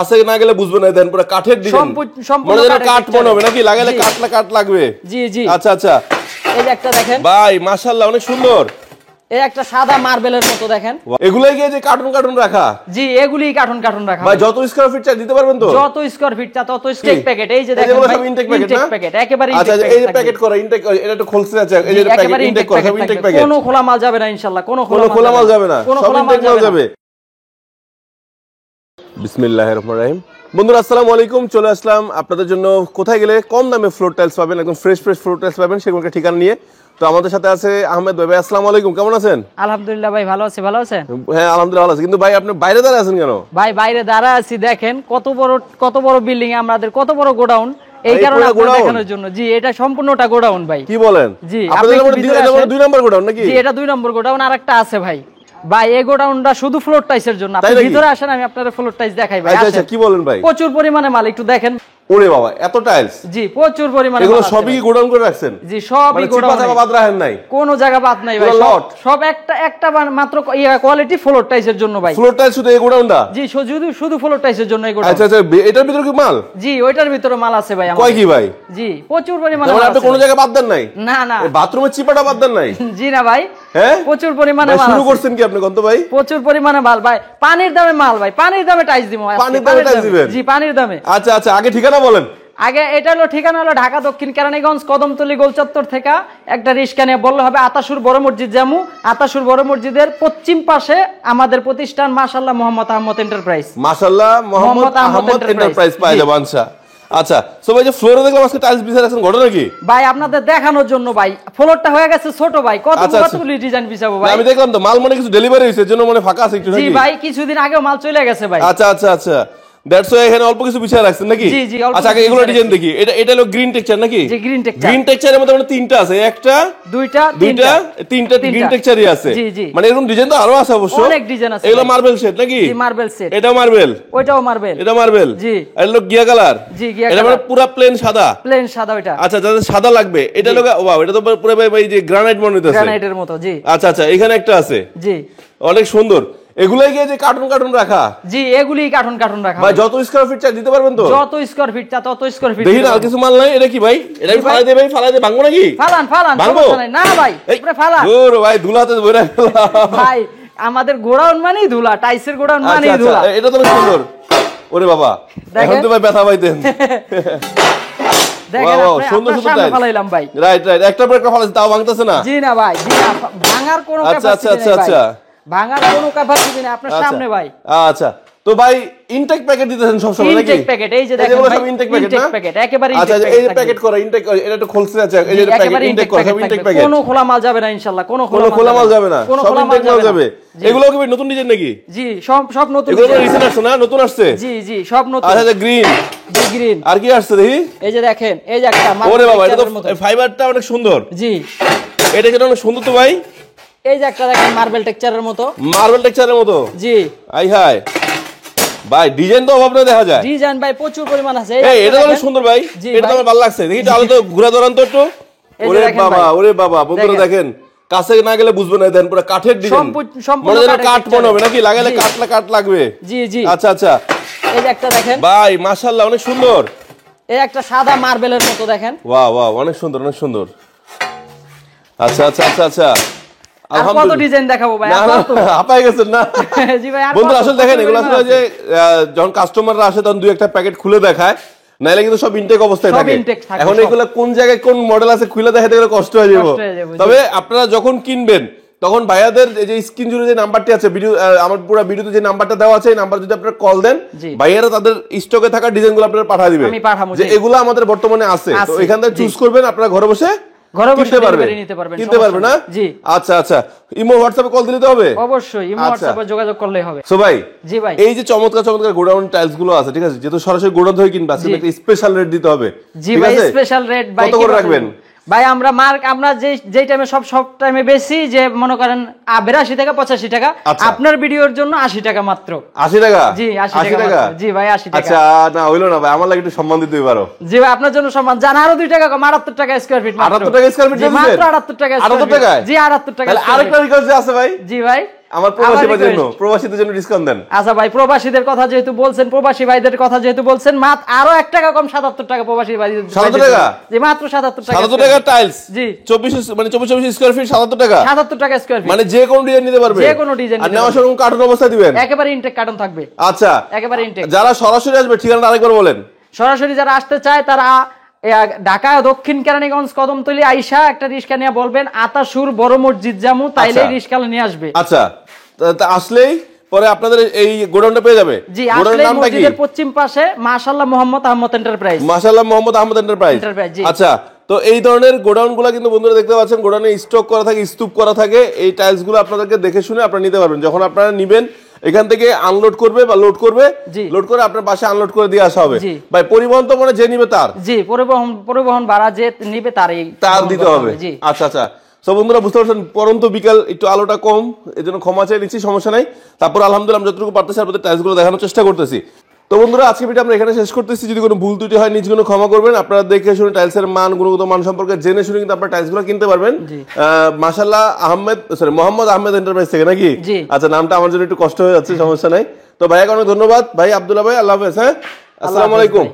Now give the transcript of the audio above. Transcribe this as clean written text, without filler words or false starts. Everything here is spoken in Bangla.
কাছে না গেলে বুঝবে না, দেন পুরো কাঠের ডিজাইন, মনে যেন কাঠ মনে হবে নাকি, লাগালে কাঠ লাগবে। জি জি। আচ্ছা আচ্ছা, এই যে একটা দেখেন ভাই মাশাআল্লাহ অনেক সুন্দর। এই একটা সাদা মার্বেলের মতো দেখেন, এগুলাই কি যে কার্টুন রাখা? জি এগুলিই কার্টুন রাখা। ভাই যত স্কয়ার ফিট চাই দিতে পারবেন তো? যত স্কয়ার ফিট চা তত স্টেক প্যাকেট। এই যে দেখেন ভাই ইনটেক প্যাকেট একেবারে আচ্ছা এই যে প্যাকেট করা ইনটেক, এটা একটু খোলসে আছে, এই যে প্যাকেট ইনটেক করা, সব ইনটেক প্যাকেট, কোনো খোলা মাল যাবে না ইনশাআল্লাহ, কোনো খোলা মাল যাবে না, কোনো সব খোলা ইনটেক মাল যাবে। বিসমিল্লাহির রহমানির রহিম। বন্ধুরা আসসালামু আলাইকুম, চলে আসলাম আপনাদের জন্য কোথায় গেলে কম দামে ফ্লোর টাইলস পাবেন, একদম ফ্রেশ ফ্লোর টাইলস পাবেন সেগুলোকে ঠিকানা নিয়ে। তো আমাদের সাথে আছে আহমেদ ভাই। আসসালামু আলাইকুম, কেমন আছেন? আলহামদুলিল্লাহ ভাই ভালো আছি, ভালো আছেন? হ্যাঁ আলহামদুলিল্লাহ ভালো আছি, কিন্তু ভাই আপনি বাইরে দাঁড়ায় আছেন কেন? ভাই বাইরে দাঁড়া আছি, দেখেন কত বড় বিল্ডিং, আমাদের কত বড় গোডাউন, এই কারণে আপনাদের দেখানোর জন্য। জি এটা সম্পূর্ণটা গোডাউন ভাই। কি বলেন? জি আপনাদের দুই নাম্বার গোডাউন নাকি? জি এটা 2 নম্বর গোডাউন, আরেকটা আছে ভাই। ভাই এই গোডাউনটা শুধু ফ্লোর টাইলসের জন্য। আপনি ভিতরে আসেন, আমি আপনাদের ফ্লোর টাইলস দেখাই ভাই। আচ্ছা কি বলেন ভাই? প্রচুর পরিমাণে মাল, একটু দেখেন। ওরে বাবা এত টাইলস! জি প্রচুর পরিমাণে এগুলো সবই কি গোডাউন করে রাখছেন? জি সবই গোডাউন, জায়গা বাদ রাখেন নাই, কোনো জায়গা বাদ নাই ভাই, সব একটা মাত্র কোয়ালিটি ফ্লোর টাইলসের জন্য ভাই। ফ্লোর টাইলস শুধু এই গোডাউনটা? জি শুধু ফ্লোর টাইলসের জন্য এই গোডাউন। আচ্ছা আচ্ছা, এটার ভিতরে কি মাল? জি ওইটার ভিতরে মাল আছে ভাই আমাদের। কয় কি ভাই? জি প্রচুর পরিমাণে মাল আছে। আপনি কোনো জায়গা বাদ দেন নাই? না বাথরুমের চিপাটা বাদ দেন নাই? জি না ভাই, হ্যাঁ প্রচুর পরিমাণে মাল শুরু করছেন কি আপনি, কত ভাই? প্রচুর পরিমাণে মাল ভাই, পানির দামে মাল ভাই, পানির দামে টাইলস দিব। পানির দামে টাইলস দিবেন? জি পানির দামে। আচ্ছা আচ্ছা, আগে ঠিকানা বলেন। আগে এটা হলো ঠিকানা হলো ঢাকা দক্ষিণ কেরানীগঞ্জ কদমতলী গোলচত্বর থেকে একটা রিক্সা নিয়ে বললে হবে আতাসুর বড় মসজিদ জামু। আতাসুর বড় মসজিদের পশ্চিম পাশে আমাদের প্রতিষ্ঠান মাশাআল্লাহ মোহাম্মদ আহমদ এন্টারপ্রাইজ। মাশাআল্লাহ মোহাম্মদ আহমদ এন্টারপ্রাইজ পাই যাবেন। আচ্ছা আচ্ছা, সো ভাই যে ফ্লোরে দেখলাম আজকে টাইলস বিছাই রাখছেন, ঘটনা কি ভাই? আপনাদের দেখানোর জন্য ভাই, ফ্লোরটা হয়ে গেছে ছোট ভাই, কতগুলি ডিজাইন বিছাবো ভাই। আমি দেখলাম তো মাল মনে কিছু ডেলিভারি হইছে, এর জন্য মনে ফাঁকা আছে একটু নাকি? জি ভাই কিছুদিন আগেও মাল চলে গেছে ভাই। আচ্ছা আচ্ছা আচ্ছা, দ্যাটস ওয়াই এখানে অল্প কিছু বিছাই রাখছেন নাকি? জি জি। আচ্ছা আগে এগুলো ডিজাইন দেখি। এটা হলো গ্রিন টেক্সচার নাকি? জি গ্রিন টেক্সচার। গ্রিন টেক্সচারের মধ্যে মানে তিনটা আছে, একটা দুইটা তিনটা গ্রিন টেক্সচারই আছে। জি জি। মানে এরকম ডিজাইন তো আরো আছে অবশ্য, অনেক ডিজাইন আছে। এগুলো মার্বেল সেট নাকি? জি মার্বেল সেট। এটা মার্বেল, ওইটাও মার্বেল। এটা মার্বেল। জি। এটা হলো গিয়া কালার। জি গিয়া কালার। এটা মানে পুরো প্লেন সাদা ওইটা। আচ্ছা যাদের সাদা লাগবে এটা লোক, ওয়াও এটা তো পুরো ভাই যে গ্রানাইট মনে হইতাছে, গ্রানাইটের মতো। জি আচ্ছা আচ্ছা, এখানে একটা আছে। জি অনেক সুন্দর। এগুলাই কি যে কার্টুন রাখা? জি এগুলিই কার্টুন রাখা। ভাই যত স্কয়ার ফিট চাই দিতে পারবেন তো? যত স্কয়ার ফিট চা তত স্কয়ার ফিট। দেখি না আর কিছু মাল নাই। এটা কি ভাই? এটা কি ফালাই দে ভাই, ফালাই দে, ভাঙবো নাকি? ফালান সমস্যা নাই। না ভাই পুরো ফালান। দূর ভাই, ধুলাতে বইরা ভাই আমাদের গোডাউন মানেই ধুলা, টাইসের গোডাউন মানেই ধুলা। এটা তো সুন্দর। ওরে বাবা এখন তো ভাই ব্যথা পাইতেন। দেখেন সুন্দর সামনে ফালাইলাম ভাই। রাইট একটা পর একটা ফালাইছে, তাও ভাঙতেছে না? জি না ভাই, জি না, ভাঙার কোনো ক্যাপাসিটি নেই ভাই। ভাঙার কোনো ক্যাপাসিটি নেই আপনার সামনে ভাই। আচ্ছা তো ভাই ইনটেক প্যাকেট দিতেছেন সব সময় নাকি? ইনটেক প্যাকেট, এই যে দেখেন ভাই ইনটেক প্যাকেট একেবারে ইনটেক। আচ্ছা এই যে প্যাকেট করা ইনটেক, এটা একটু খোলসে আছে, এই যে প্যাকেট ইনটেক করা, সব ইনটেক প্যাকেট, কোনো খোলা মাল যাবে না ইনশাআল্লাহ, কোনো খোলা মাল যাবে না, সব ইনটেক মাল যাবে। এগুলো কি নতুন ডিজাইন নাকি? জি সব নতুন। এগুলো রিসেন্ট আসছে না? নতুন আসছে? জি সব নতুন। আচ্ছা গ্রিন। জি গ্রিন। আর কি আসছে দেখি? এই যে দেখেন, এই যে একটা মাল। ওরে বাবা এটা তো ফাইবারটা অনেক সুন্দর। জি এটা কি অনেক সুন্দর তো ভাই? এই যে একটা দেখেন মার্বেল টেক্সচারের মতো। মার্বেল টেক্সচারের মতো? জি। আই হাই ভাই, ডিজাইন তো অভাব না দেখা যায়। ডিজাইন ভাই প্রচুর পরিমাণ আছে। এই এটা অনেক সুন্দর ভাই, এটা তো আমার ভালো লাগছে। দেখি আলো তো ঘুরা ধরান তো একটু। ওরে বাবা বন্ধুরা দেখেন, কাছে না গেলে বুঝবে না, দেন পুরো কাঠের ডিজাইন, মনে যেন কাঠ মনে হবে নাকি, লাগালে কাঠ লাগবে। জি জি। আচ্ছা আচ্ছা, এই যে একটা দেখেন ভাই মাশাআল্লাহ অনেক সুন্দর। এই একটা সাদা মার্বেলের মতো দেখেন। ওয়াও অনেক সুন্দর অনেক সুন্দর। আচ্ছা আচ্ছা আচ্ছা আচ্ছা, কত ডিজাইন দেখাবো ভাই? হাঁপায় গেছেন না? জি ভাই। বন্ধুরা আসলে দেখেন এগুলো আসলে যে যখন কাস্টমাররা আসে তখন দুই একটা প্যাকেট খুলে দেখায়, নাইলে কিন্তু সব ইনটেক অবস্থায় থাকে। এখন এগুলো কোন জায়গায় কোন মডেল আছে খুলে দেখাতে গেলে কষ্ট হয়ে যাবে। তবে আপনারা যখন কিনবেন তখন ভাইয়াদের যে স্ক্রিন জুড়ে যে নাম্বারটি আছে, ভিডিও আমার পুরো ভিডিওতে যে নাম্বারটা দেওয়া আছে, এই নাম্বার যদি আপনারা কল দেন, ভাইয়ারা তাদের স্টকে থাকা ডিজাইনগুলো আপনারা পাঠিয়ে দিবেন, যে এগুলো আমাদের বর্তমানে আছে। তো এখান থেকে চুজ করবেন, আপনারা ঘরে বসে কিনতে পারবেন না? জি। আচ্ছা আচ্ছা, ইমো হোয়াটসঅ্যাপে কল দিতে হবে? অবশ্যই ইমো হোয়াটসঅ্যাপে যোগাযোগ করলেই হবে। সো ভাই জি ভাই, এই যে চমৎকার গোডাউন টাইলস গুলো আছে, ঠিক আছে, যেহেতু সরাসরি গোডাউন থেকে কিনবা, সেটা একটা স্পেশাল রেট দিতে হবে। জি ভাই স্পেশাল রেট ভাই। কত করে রাখবেন ভাই? আমরা যেই টাইমে সব টাইমে বেশি, যে মনে করেন 82 টাকা 85 টাকা, আপনার ভিডিওর জন্য 80 টাকা মাত্র। 80 টাকা? জি 80 টাকা। জি ভাই 80 টাকা। আচ্ছা না হইলো না ভাই, আমার লাগে একটু সম্মান দিতে পারো। জি ভাই আপনার জন্য সম্মান। জান আরো 2 টাকা কম, 78 টাকা স্কয়ার ফিট মাত্র। 78 টাকা স্কয়ার ফিট? মাত্র 78 টাকা। 78 টাকা? জি 78 টাকা। তাহলে আরেকটা রিকোয়েস্ট আছে ভাই। জি ভাই আমার প্রবাসী ভাইদের জন্য, প্রবাসীদের জন্য ডিসকাউন্ট দেন। আচ্ছা ভাই, প্রবাসীদের কথা যেহেতু বলছেন, প্রবাসী ভাইদের কথা যেহেতু বলছেন, মাত্র আরো 1 টাকা কম, 77 টাকা প্রবাসী ভাইদের। 77 টাকা? জি, মাত্র 77 টাকা। 77 টাকা টাইলস? জি। 24 মানে 24 স্কয়ার ফিট 77 টাকা? 77 টাকা স্কয়ার ফিট। মানে যে কোনো ডিজাইন নিতে পারবে? যে কোনো ডিজাইন। আর নেওয়ার সময় কার্টন অবস্থায় দিবেন? একেবারে ইনটেক কার্টন থাকবে। আচ্ছা, একেবারে ইনটেক। যারা সরাসরি আসবে ঠিকানাটা আরেকবার বলেন। সরাসরি যারা আসতে চায় তারা ঢাকা দক্ষিণ কেরানীগঞ্জ কদমতলী আইসা একটা রিস্কা নিয়ে বলবেন আতাসুর বড় মসজিদ জামু, তাইলেই রিস্কালে নিয়ে আসবে। আচ্ছা, আসলেই পরে আপনাদের এই গোডাউনটা পেয়ে যাবে। জি, আসলে মসজিদের পশ্চিম পাশে মাশাআল্লাহ মোহাম্মদ আহমদ এন্টারপ্রাইজ। মাশাআল্লাহ মোহাম্মদ আহমদ এন্টারপ্রাইজ। আচ্ছা, তো এই ধরনের গোডাউনগুলো কিন্তু বন্ধুরা দেখতে পাচ্ছেন, গোডাউনে স্টক করা থাকে, স্তূপ করা থাকে। এই টাইলসগুলো আপনাদেরকে দেখে শুনে আপনারা নিতে পারবেন। যখন আপনারা নিবেন এখান থেকে আনলোড করবে বা লোড করবে, লোড করে আপনার বাসায় আনলোড করে দিয়ে আসা হবে। ভাই পরিবহন তো মানে যে নিবে তার? জি, পরিবহন ভাড়া যে নিবে তার দিতে হবে। আচ্ছা আচ্ছা, সব বন্ধুরা বুঝতে পারছেন, পরন্ত বিকাল একটু আলোটা কম, এজন্য ক্ষমা চাই নিচ্ছি, সমস্যা নাই। তারপর আলহামদুলিল্লাহ আমরা যতটুকু পারতেছি আপনাদের টাইলসগুলো দেখানোর চেষ্টা করতেছি। তো বন্ধুরা আজকে ভিডিও আমরা এখানে শেষ করতেছি। যদি কোনো ভুল ত্রুটি হয় নিজগুলো ক্ষমা করবেন। আপনারা দেখে শুনে টাইলসের মান, গুণগত মান সম্পর্কে জেনে শুনে কিন্তু আপনারা টাইলসগুলো কিনতে পারবেন মাশাআল্লাহ মোহাম্মদ আহমেদ এন্টারপ্রাইজ থেকে, নাকি? আচ্ছা, নামটা আমার জন্য একটু কষ্ট হয়ে যাচ্ছে, সমস্যা নাই। তো ভাইয়াকে অনেক ধন্যবাদ। ভাই আব্দুল্লাহ ভাই, আল্লাহ হাফেজ। হ্যাঁ, আসসালামু আলাইকুম।